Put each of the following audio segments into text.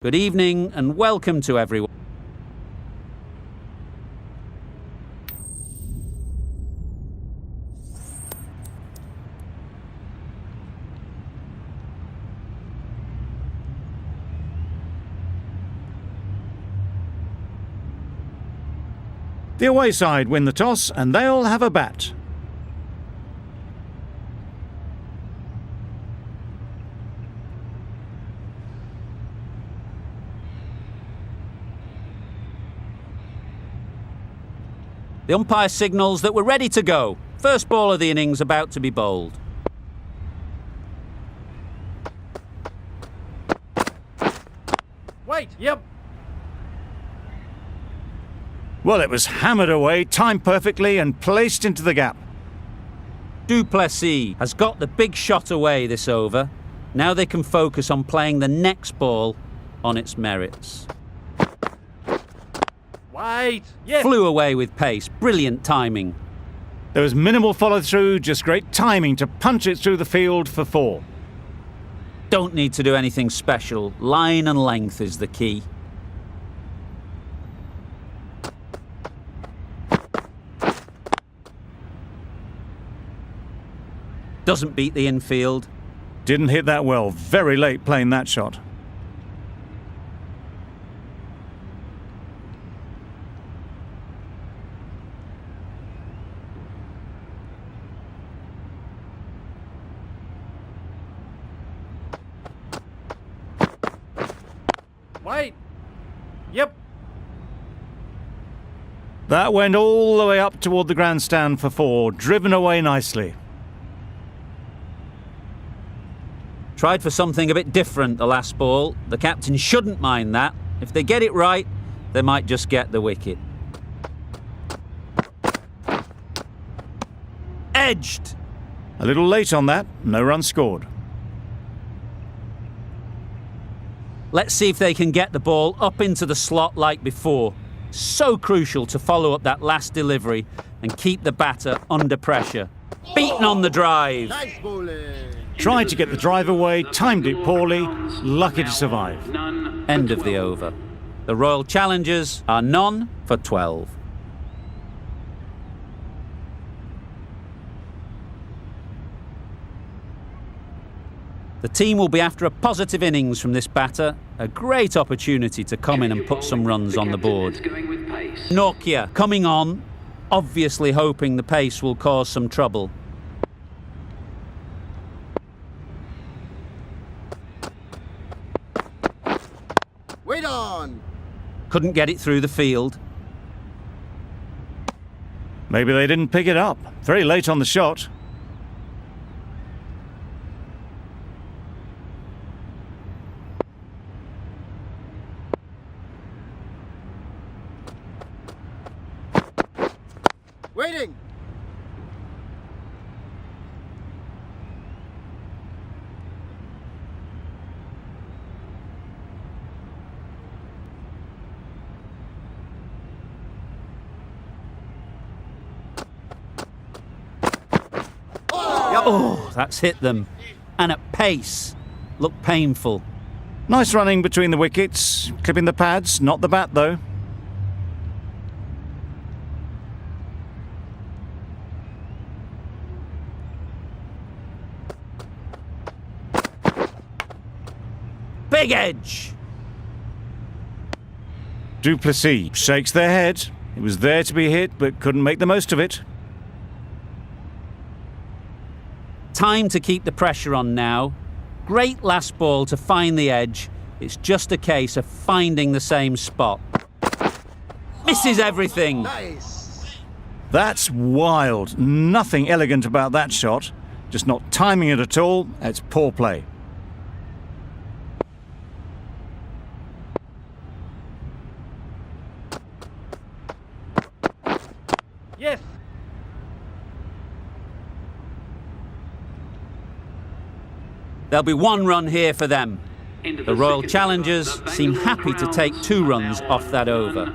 Good evening and welcome to everyone. The away side win the toss and they'll have a bat. The umpire signals that we're ready to go. First ball of the innings about to be bowled. Wait, yep. Well, it was hammered away, timed perfectly and placed into the gap. Duplessis has got the big shot away this over. Now they can focus on playing the next ball on its merits. Wait, yes. Flew away with pace. Brilliant timing. There was minimal follow-through, just great timing to punch it through the field for 4. Don't need to do anything special. Line and length is the key. Doesn't beat the infield. Didn't hit that well, very late playing that shot. Wait, yep. That went all the way up toward the grandstand for 4, driven away nicely. Tried for something a bit different the last ball. The captain shouldn't mind that. If they get it right, they might just get the wicket. Edged. A little late on that, no run scored. Let's see if they can get the ball up into the slot like before. So crucial to follow up that last delivery and keep the batter under pressure. Beaten on the drive. Nice bowling. Tried to get the drive away, timed it poorly, lucky to survive. End of the over. The Royal Challengers are none for 12. The team will be after a positive innings from this batter, a great opportunity to come in and put some runs on the board. Nokia coming on, obviously hoping the pace will cause some trouble. Wait on. Couldn't get it through the field. Maybe they didn't pick it up. Very late on the shot. Waiting. Oh, that's hit them. And at pace. Looked painful. Nice running between the wickets, clipping the pads, not the bat though. Big edge. Duplessis shakes their head. It was there to be hit, but couldn't make the most of it. Time to keep the pressure on now. Great last ball to find the edge. It's just a case of finding the same spot. Misses everything. Nice. That's wild. Nothing elegant about that shot. Just not timing it at all. It's poor play. Yes. There'll be 1 run here for them. The Royal Challengers seem happy to take 2 runs off that over.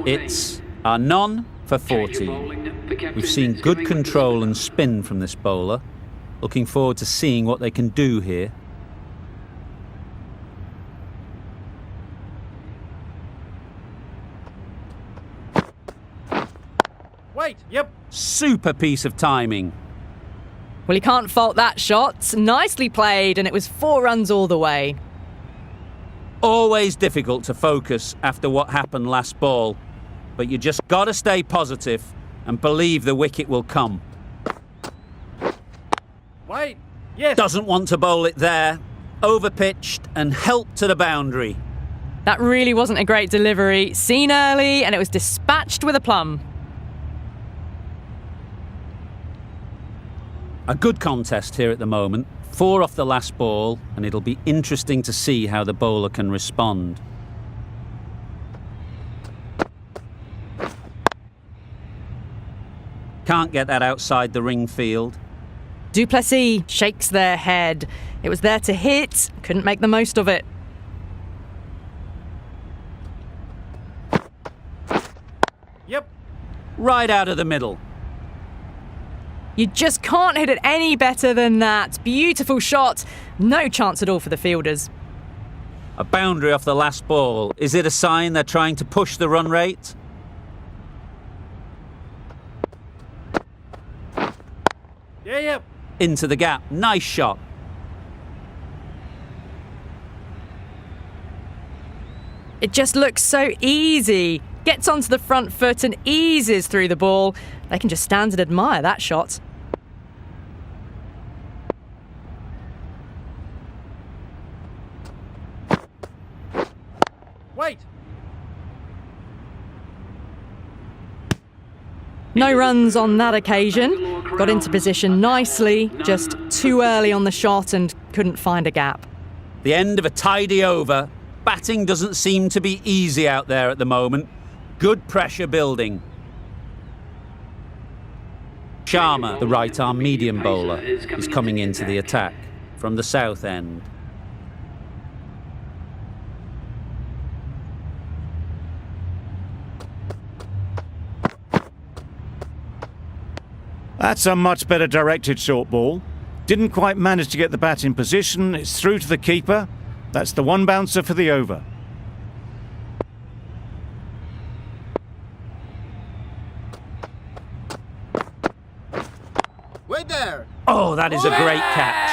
It's a none for 14. We've seen good control and spin from this bowler. Looking forward to seeing what they can do here. Wait. Yep. Super piece of timing. Well, you can't fault that shot. Nicely played, and it was 4 runs all the way. Always difficult to focus after what happened last ball, but you just got to stay positive and believe the wicket will come. Wait. Yes. Doesn't want to bowl it there. Overpitched and helped to the boundary. That really wasn't a great delivery. Seen early, and it was dispatched with a plum. A good contest here at the moment. 4 off the last ball, and it'll be interesting to see how the bowler can respond. Can't get that outside the ring field. Du Plessis shakes their head. It was there to hit, couldn't make the most of it. Yep. Right out of the middle. You just can't hit it any better than that. Beautiful shot. No chance at all for the fielders. A boundary off the last ball. Is it a sign they're trying to push the run rate? Yeah, yep. Into the gap. Nice shot. It just looks so easy. Gets onto the front foot and eases through the ball. They can just stand and admire that shot. Wait. No runs on that occasion. Got into position nicely, just too early on the shot and couldn't find a gap. The end of a tidy over. Batting doesn't seem to be easy out there at the moment. Good pressure building. Sharma, the right-arm medium bowler, is coming into the attack from the south end. That's a much better directed short ball. Didn't quite manage to get the bat in position. It's through to the keeper. That's the 1 bouncer for the over. Wait there. Oh, that is a great catch.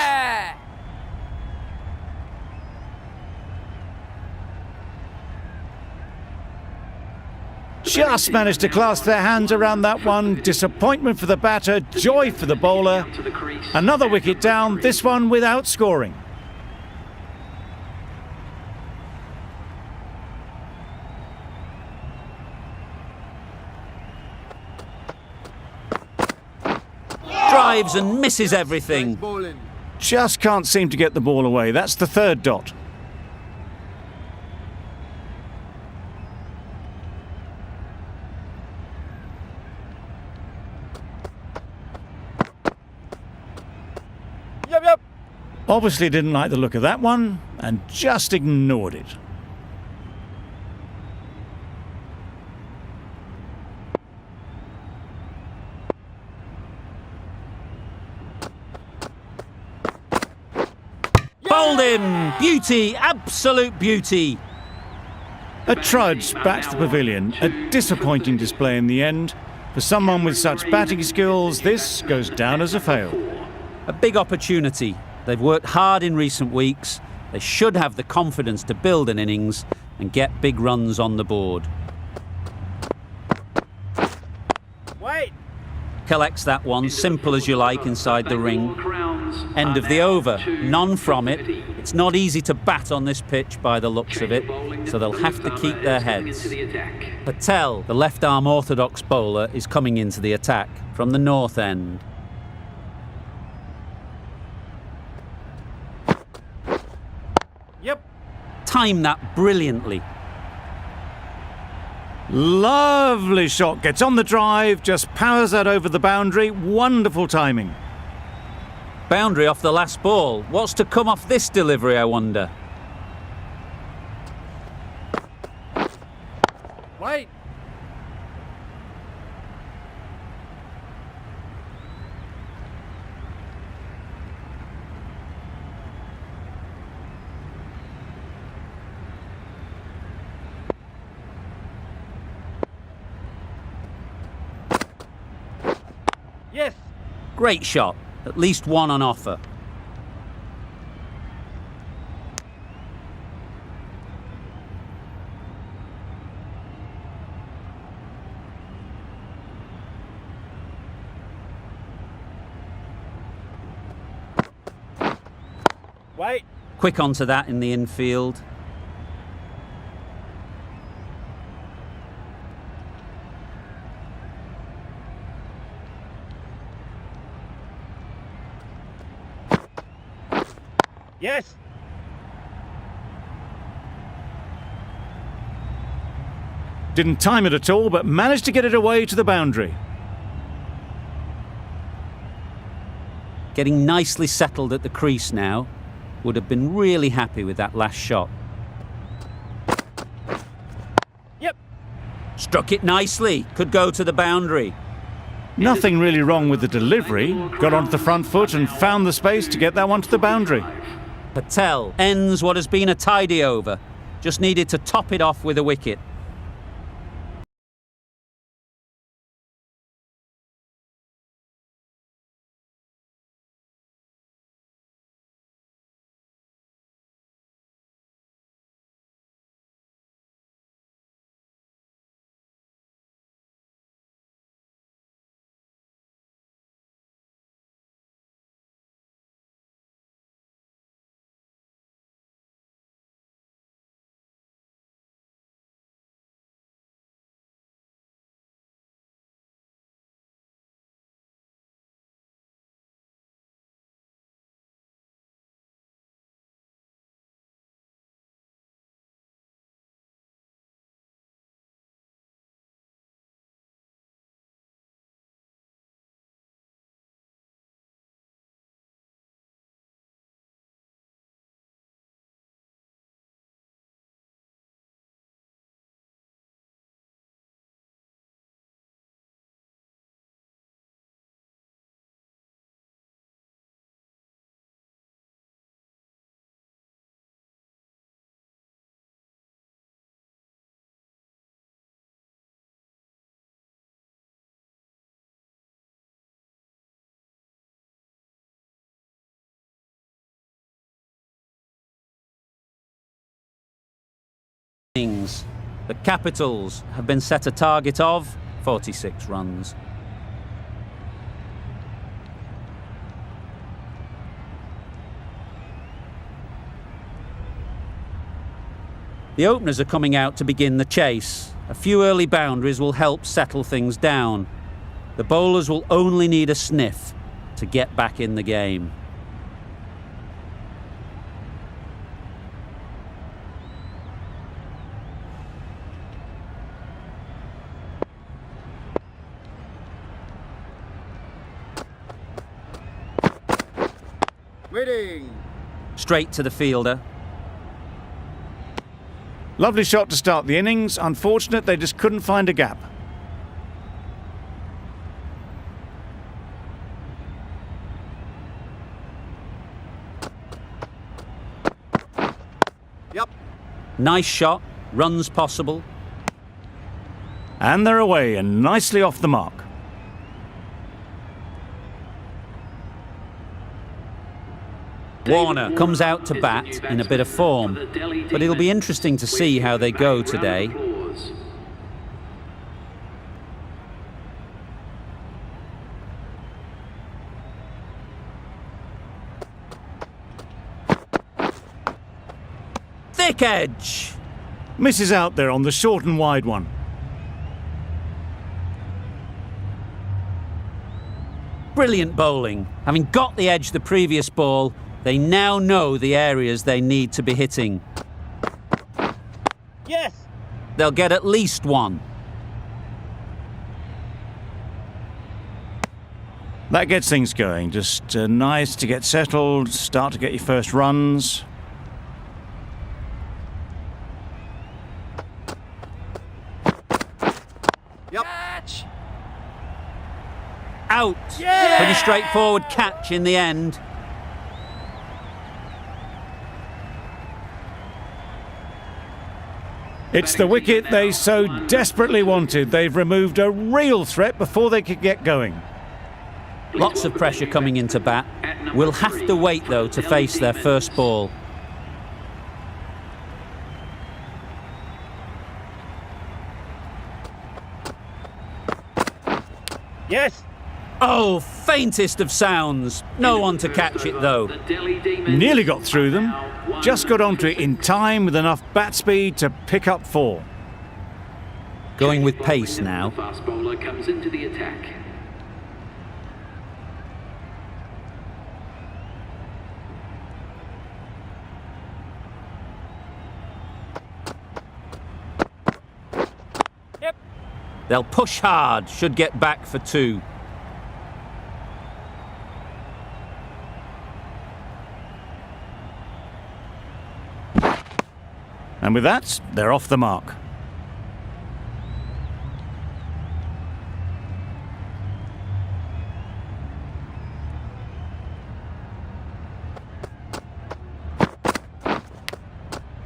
Just managed to clasp their hands around that one. Disappointment for the batter, joy for the bowler. Another wicket down, this one without scoring. Drives and misses everything. Bowling. Just can't seem to get the ball away. That's the 3rd dot. Yep, yep. Obviously didn't like the look of that one and just ignored it. Bowled in. Beauty. Absolute beauty. A trudge back to the pavilion. A disappointing display in the end. For someone with such batting skills, this goes down as a fail. A big opportunity. They've worked hard in recent weeks. They should have the confidence to build an innings and get big runs on the board. Wait. Collects that one, simple as you like, inside the ring. End of the over. None from it. It's not easy to bat on this pitch by the looks of it, so they'll have to keep their heads. Patel, the left-arm orthodox bowler, is coming into the attack from the north end. Yep. Timed that brilliantly. Lovely shot. Gets on the drive, just powers that over the boundary. Wonderful timing. Boundary off the last ball. What's to come off this delivery, I wonder? Wait. Great shot, at least one on offer. Wait. Quick onto that in the infield. Yes. Didn't time it at all, but managed to get it away to the boundary. Getting nicely settled at the crease now. Would have been really happy with that last shot. Yep. Struck it nicely. Could go to the boundary. Nothing really wrong with the delivery. Got onto the front foot and found the space to get that one to the boundary. Patel ends what has been a tidy over. Just needed to top it off with a wicket. The Capitals have been set a target of 46 runs. The openers are coming out to begin the chase. A few early boundaries will help settle things down. The bowlers will only need a sniff to get back in the game. Waiting. Straight to the fielder. Lovely shot to start the innings. Unfortunate they just couldn't find a gap. Yep. Nice shot. Runs possible. And they're away and nicely off the mark. Warner comes out to bat in a bit of form, but it'll be interesting to see how they go today. Thick edge! Misses out there on the short and wide one. Brilliant bowling. Having got the edge the previous ball, they now know the areas they need to be hitting. Yes. They'll get at least one. That gets things going. Just nice to get settled, start to get your first runs. Yep. Out! Yeah! Pretty straightforward catch in the end. It's the wicket they so desperately wanted. They've removed a real threat before they could get going. Lots of pressure coming into bat. Will have to wait, though, to face their first ball. Yes. Oh, faintest of sounds. No one to catch it, though. Nearly got through them. Just got onto it in time with enough bat speed to pick up 4. Going with pace now. Fast bowler comes into the attack. Yep. They'll push hard, should get back for 2. And with that, they're off the mark.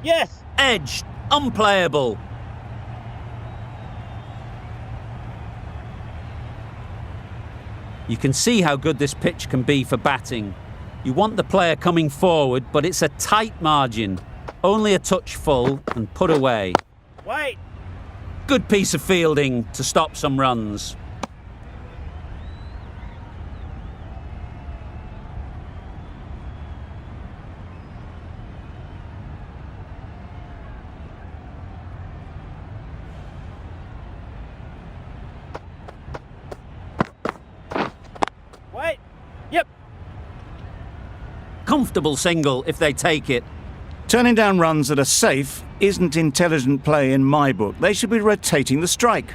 Yes. Edged, unplayable. You can see how good this pitch can be for batting. You want the player coming forward, but it's a tight margin. Only a touch full and put away. Wait. Good piece of fielding to stop some runs. Wait. Yep. Comfortable single if they take it. Turning down runs that are safe isn't intelligent play in my book. They should be rotating the strike.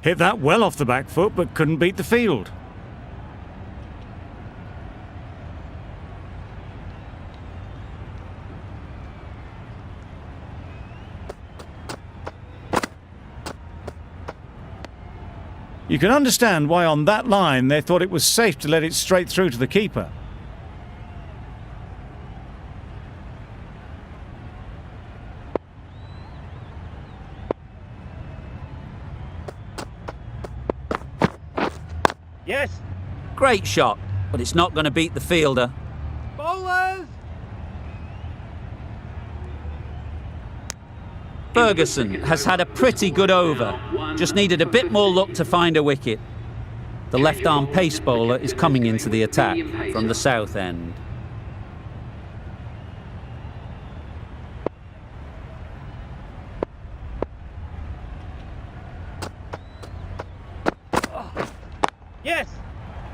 Hit that well off the back foot, but couldn't beat the field. You can understand why on that line they thought it was safe to let it straight through to the keeper. Yes. Great shot, but it's not going to beat the fielder. Bowlers. Ferguson has had a pretty good over. Just needed a bit more luck to find a wicket. The left-arm pace bowler is coming into the attack from the south end. Yes.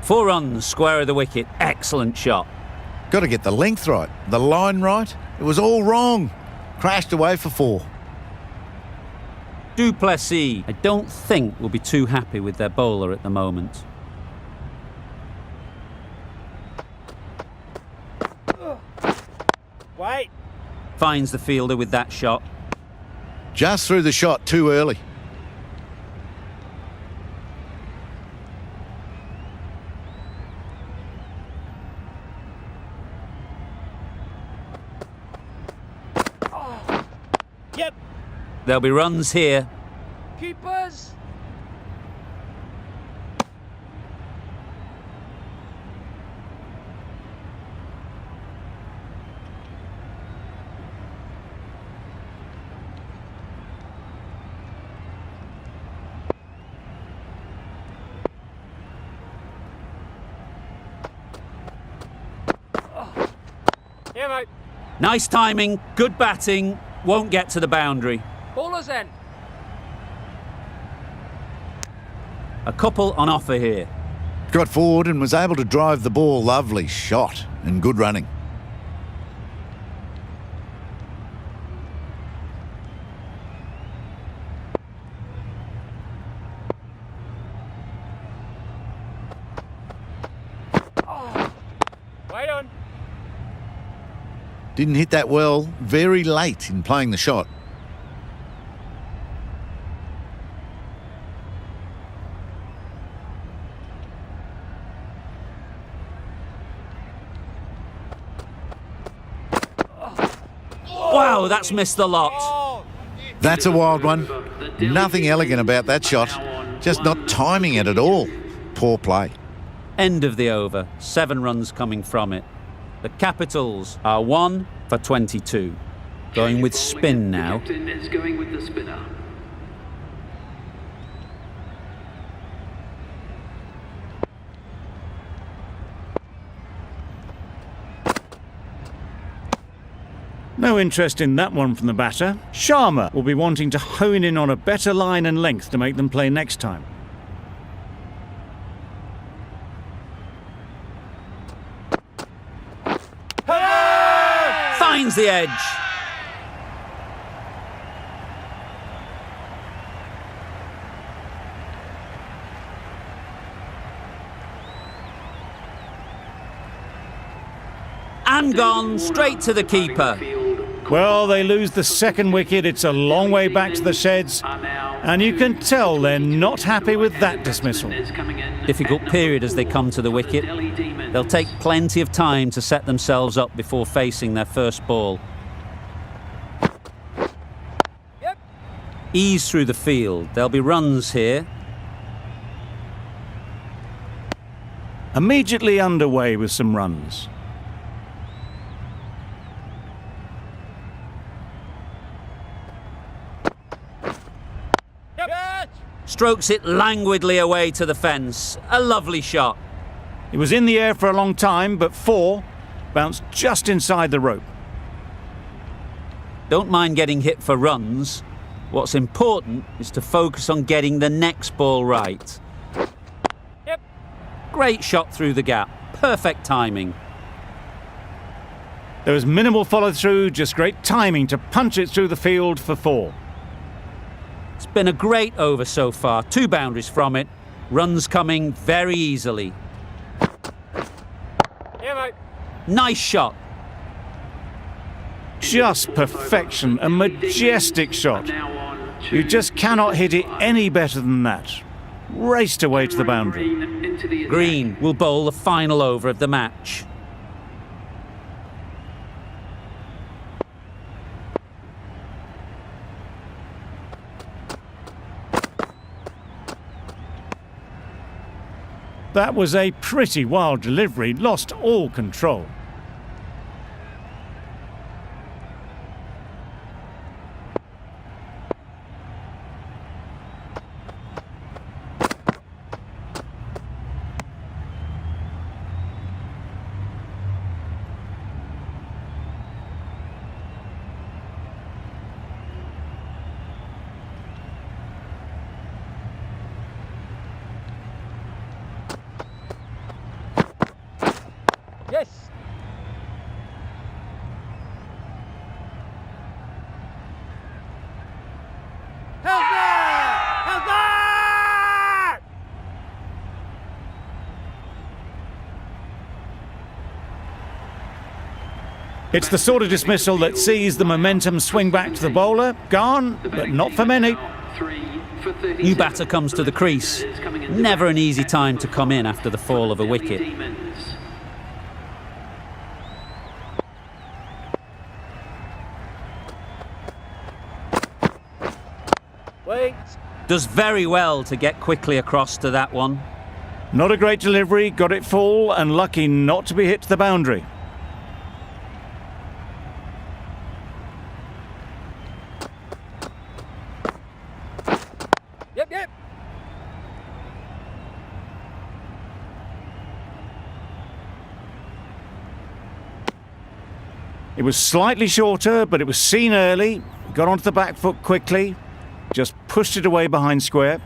4 runs, square of the wicket. Excellent shot. Got to get the length right, the line right. It was all wrong. Crashed away for 4. Duplessis, I don't think will be too happy with their bowler at the moment. Wait. Finds the fielder with that shot. Just threw the shot too early. Yep. There'll be runs here. Keepers. Yeah, mate. Nice timing, good batting, won't get to the boundary. Bowlers then. A couple on offer here. Got forward and was able to drive the ball. Lovely shot and good running. Wait on. Didn't hit that well, very late in playing the shot. no, that's missed the lot. That's a wild one. Nothing elegant about that shot. Just not timing it at all. Poor play. End of the over. 7 runs coming from it. The Capitals are 1 for 22. Going with spin now. The captain is going with the spinner. No interest in that one from the batter. Sharma will be wanting to hone in on a better line and length to make them play next time. Finds the edge. And gone straight to the keeper. Well, they lose the second wicket. It's a long way back to the sheds, and you can tell they're not happy with that dismissal. Difficult period as they come to the wicket. They'll take plenty of time to set themselves up before facing their first ball. Yep. Ease through the field. There'll be runs here. Immediately underway with some runs. Strokes it languidly away to the fence. A lovely shot. It was in the air for a long time, but 4 bounced just inside the rope. Don't mind getting hit for runs. What's important is to focus on getting the next ball right. Yep. Great shot through the gap. Perfect timing. There was minimal follow-through, just great timing to punch it through the field for 4. It's been a great over so far. 2 boundaries from it. Runs coming very easily. Here, mate. Nice shot. Just perfection, a majestic shot. You just cannot hit it any better than that. Raced away to the boundary. Green will bowl the final over of the match. That was a pretty wild delivery, lost all control. Yes. How's that? How's that? It's the sort of dismissal that sees the momentum swing back to the bowler. Gone, but not for many. New batter comes to the crease. Never an easy time to come in after the fall of a wicket. Wait. Does very well to get quickly across to that one. Not a great delivery, got it full and lucky not to be hit to the boundary. Yep, yep. It was slightly shorter, but it was seen early, got onto the back foot quickly, just pushed it away behind square.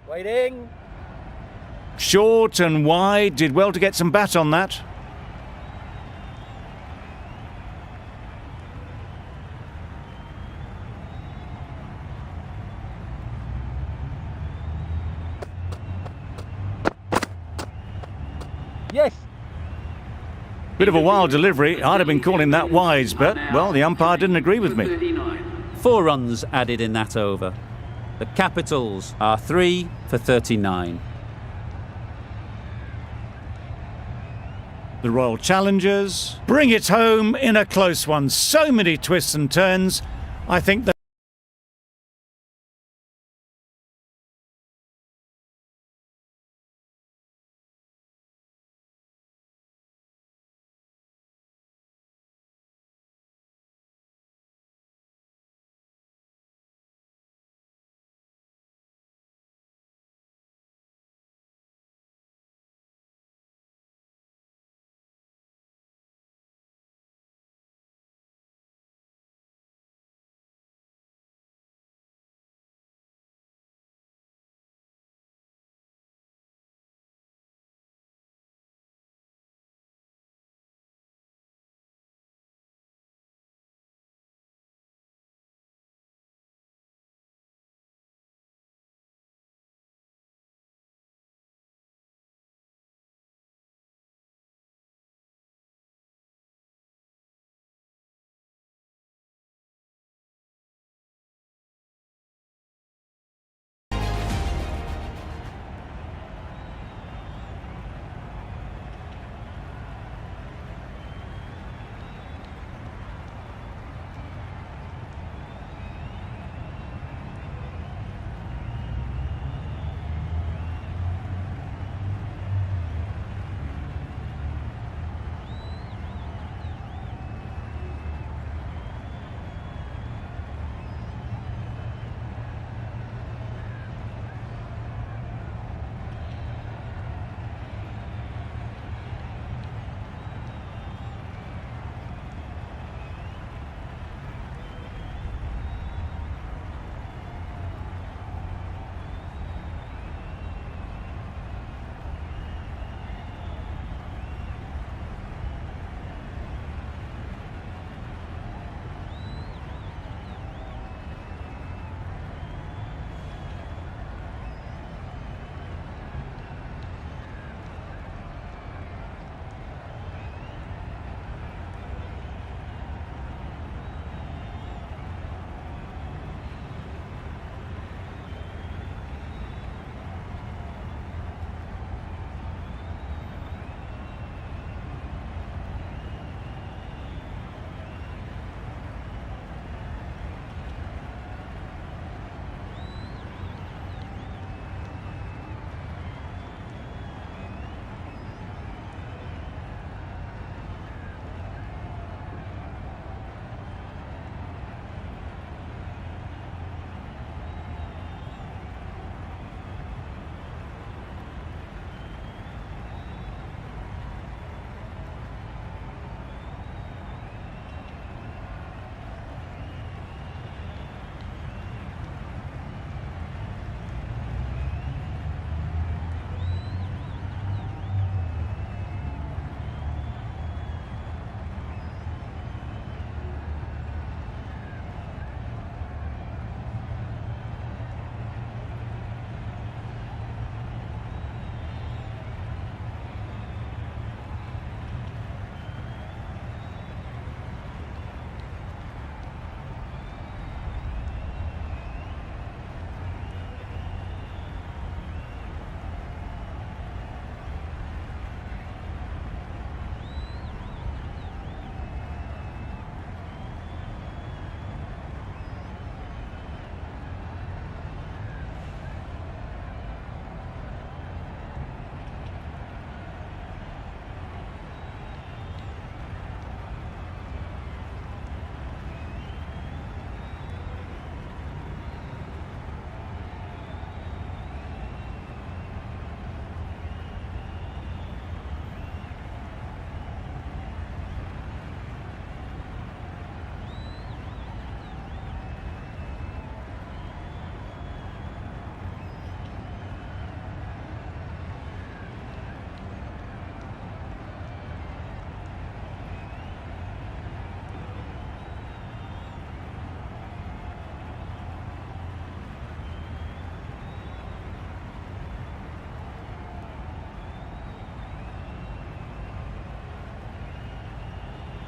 Waiting. Short and wide, did well to get some bat on that. Yes. Bit of a wild delivery, I'd have been calling that wise, but, well, the umpire didn't agree with me. 4 runs added in that over. The Capitals are 3 for 39. The Royal Challengers bring it home in a close one. So many twists and turns. I think that